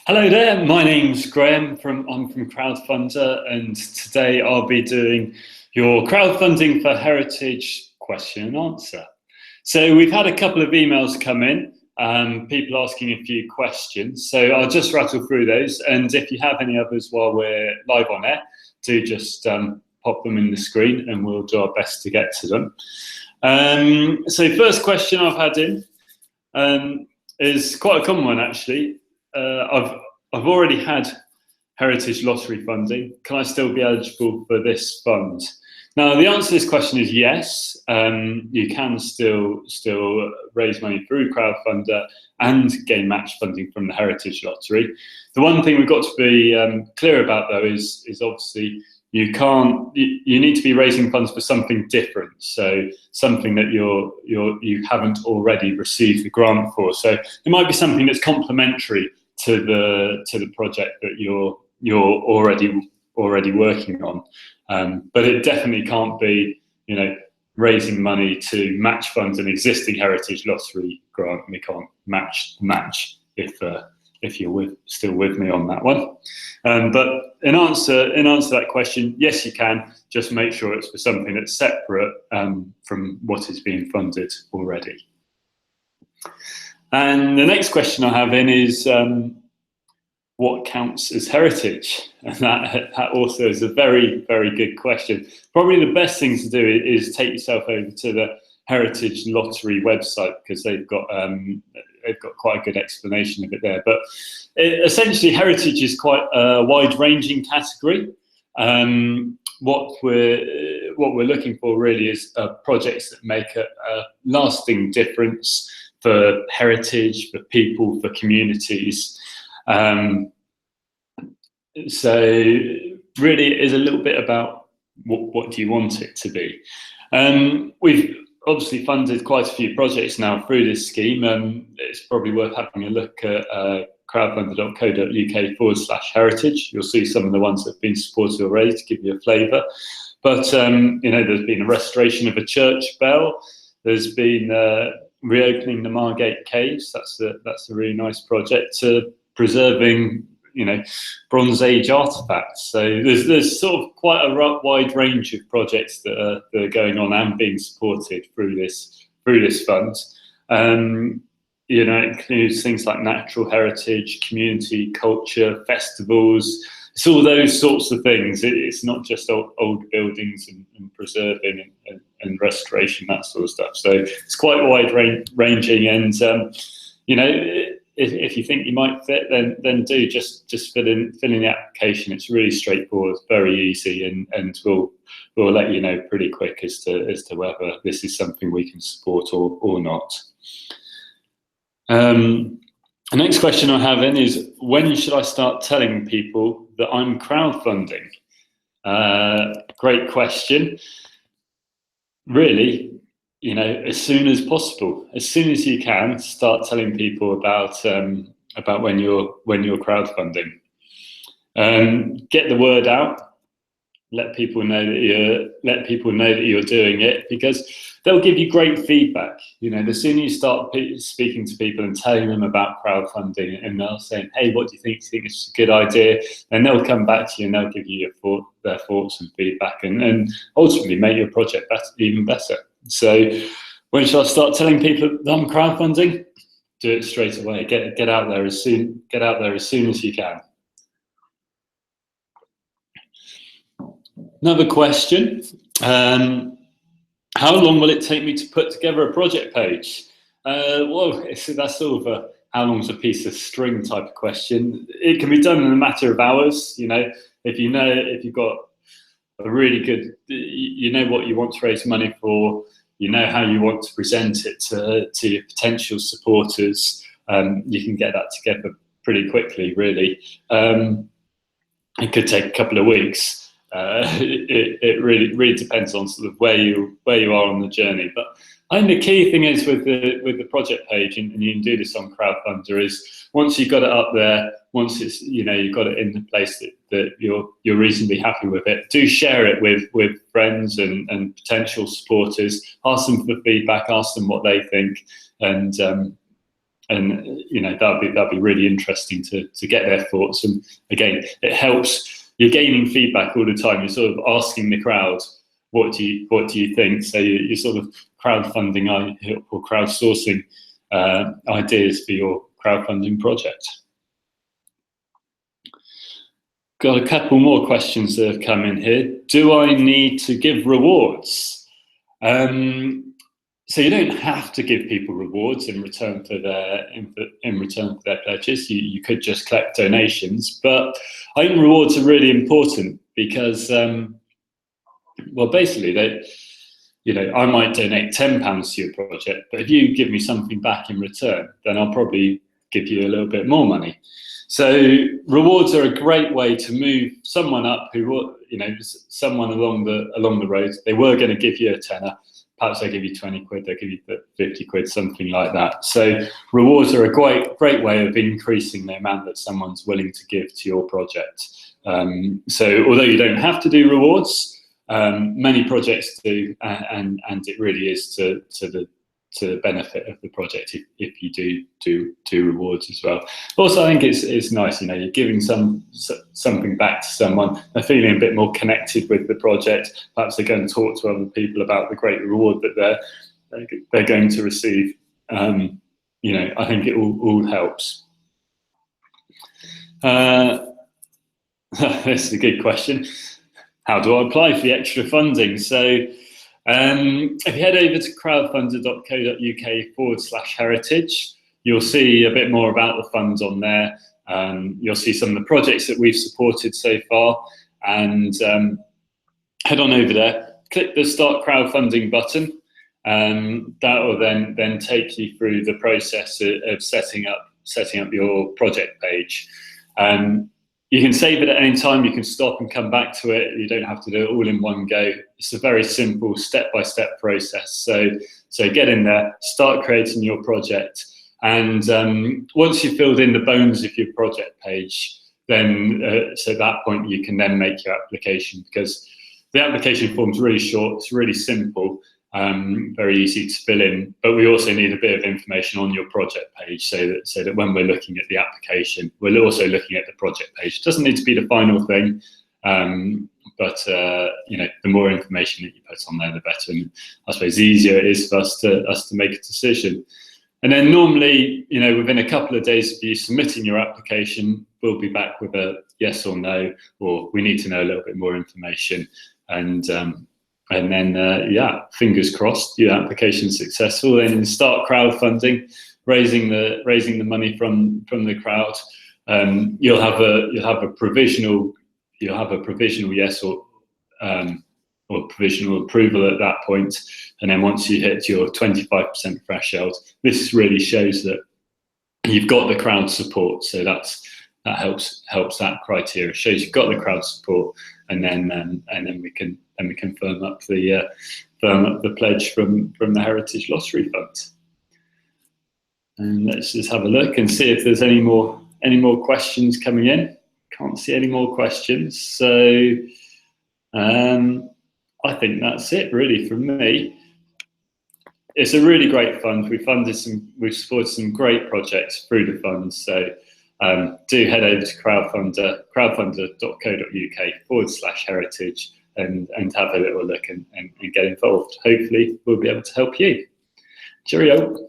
Hello there, my name's Graham I'm from Crowdfunder, and today I'll be doing your crowdfunding for heritage question and answer. So we've had a couple of emails come in, people asking a few questions, so I'll just rattle through those, and if you have any others while we're live on air, do just pop them in the screen and we'll do our best to get to them. So first question I've had in is quite a common one actually. I've already had Heritage Lottery funding. Can I still be eligible for this fund? Now, the answer to this question is yes. You can still raise money through Crowdfunder and gain match funding from the Heritage Lottery. The one thing we've got to be clear about, though, is obviously you need to be raising funds for something different. So something that you haven't already received the grant for. So it might be something that's complementary to the project that you're already working on, but it definitely can't be raising money to match funds an existing Heritage Lottery grant. We can't match if you're still with me on that one. But in answer to that question, yes, you can. Just make sure it's for something that's separate from what is being funded already. And the next question I have in is what counts as heritage? And that also is a very, very good question. Probably the best thing to do is take yourself over to the Heritage Lottery website, because they've got quite a good explanation of it there. But essentially, heritage is quite a wide-ranging category. What we're looking for really is projects that make a lasting difference for heritage, for people, for communities. So really it is a little bit about what do you want it to be. We've obviously funded quite a few projects now through this scheme, and it's probably worth having a look at crowdfunder.co.uk/heritage. You'll see some of the ones that have been supported already to give you a flavour. But there's been a restoration of a church bell. There's been reopening the Margate Caves. That's a really nice project. Preserving Bronze Age artifacts. So there's sort of quite a wide range of projects that are going on and being supported through this fund. It includes things like natural heritage, community, culture, festivals. It's all those sorts of things. It's not just old buildings and preserving and restoration, that sort of stuff. So it's quite wide ranging, and if you think you might fit, then do just fill in the application. It's really straightforward, very easy, and we'll let you know pretty quick as to whether this is something we can support or not. The next question I have in is, when should I start telling people that I'm crowdfunding? Great question. Really, as soon as possible, as soon as you can, start telling people about when you're crowdfunding. Get the word out. Let people know that you're doing it, because they'll give you great feedback. The sooner you start speaking to people and telling them about crowdfunding, and they'll say, "Hey, what do you think? Do you think it's a good idea?" And they'll come back to you and they'll give you their thoughts and feedback, and ultimately make your project even better. So when shall I start telling people that I'm crowdfunding? Do it straight away. Get out there as soon as you can. Another question. How long will it take me to put together a project page? Well, that's sort of a how long's a piece of string type of question. It can be done in a matter of hours. If you've got a really good, what you want to raise money for, how you want to present it to your potential supporters, you can get that together pretty quickly, really. It could take a couple of weeks. It really depends on sort of where you are on the journey. But I think the key thing is with the project page, and you can do this on Crowdfunder, is once you've got it up there, once it's you've got it in the place that you're reasonably happy with it, do share it with friends and potential supporters. Ask them for feedback, ask them what they think, and you know, that'd be really interesting to get their thoughts. And again, it helps. You're gaining feedback all the time. You're sort of asking the crowd, what do you think? So you're sort of crowdfunding or crowdsourcing ideas for your crowdfunding project. Got a couple more questions that have come in here. Do I need to give rewards? So you don't have to give people rewards in return for their pledges. You could just collect donations, but I think rewards are really important because, well, basically I might donate £10 to your project, but if you give me something back in return, then I'll probably give you a little bit more money. So rewards are a great way to move someone up who, someone along the road. They were going to give you a tenner. Perhaps they give you 20 quid, they give you 50 quid, something like that. So rewards are a great way of increasing the amount that someone's willing to give to your project. So although you don't have to do rewards, many projects do, and it really is to the benefit of the project if you do rewards as well. Also, I think it's nice, you're giving something back to someone. They're feeling a bit more connected with the project. Perhaps they go and talk to other people about the great reward that they're going to receive. I think it all helps. This is a good question. How do I apply for the extra funding? So if you head over to crowdfunder.co.uk/heritage, you'll see a bit more about the funds on there. You'll see some of the projects that we've supported so far, and head on over there, click the Start Crowdfunding button. That will then take you through the process of setting up your project page. You can save it at any time. You can stop and come back to it. You don't have to do it all in one go. It's a very simple step-by-step process. So get in there, start creating your project, and once you've filled in the bones of your project page, then so at that point you can then make your application, because the application form's really short. It's really simple. Very easy to fill in, but we also need a bit of information on your project page so that when we're looking at the application, we're also looking at the project page. It doesn't need to be the final thing, but the more information that you put on there, the better. And I suppose the easier it is for us to make a decision. And then normally, within a couple of days of you submitting your application, we'll be back with a yes or no, or we need to know a little bit more information. And then, fingers crossed, your application's successful. Then start crowdfunding, raising the money from the crowd. You'll have a provisional yes or provisional approval at that point. And then once you hit your 25% threshold, this really shows that you've got the crowd support. So that helps that criteria. It shows you've got the crowd support, and then we can firm up the pledge from the Heritage Lottery Fund. And let's just have a look and see if there's any more questions coming in. Can't see any more questions, so I think that's it really from me. It's a really great fund. We've supported some great projects through the fund. So do head over to crowdfunder.co.uk/heritage and have a little look and get involved. Hopefully we'll be able to help you. Cheerio.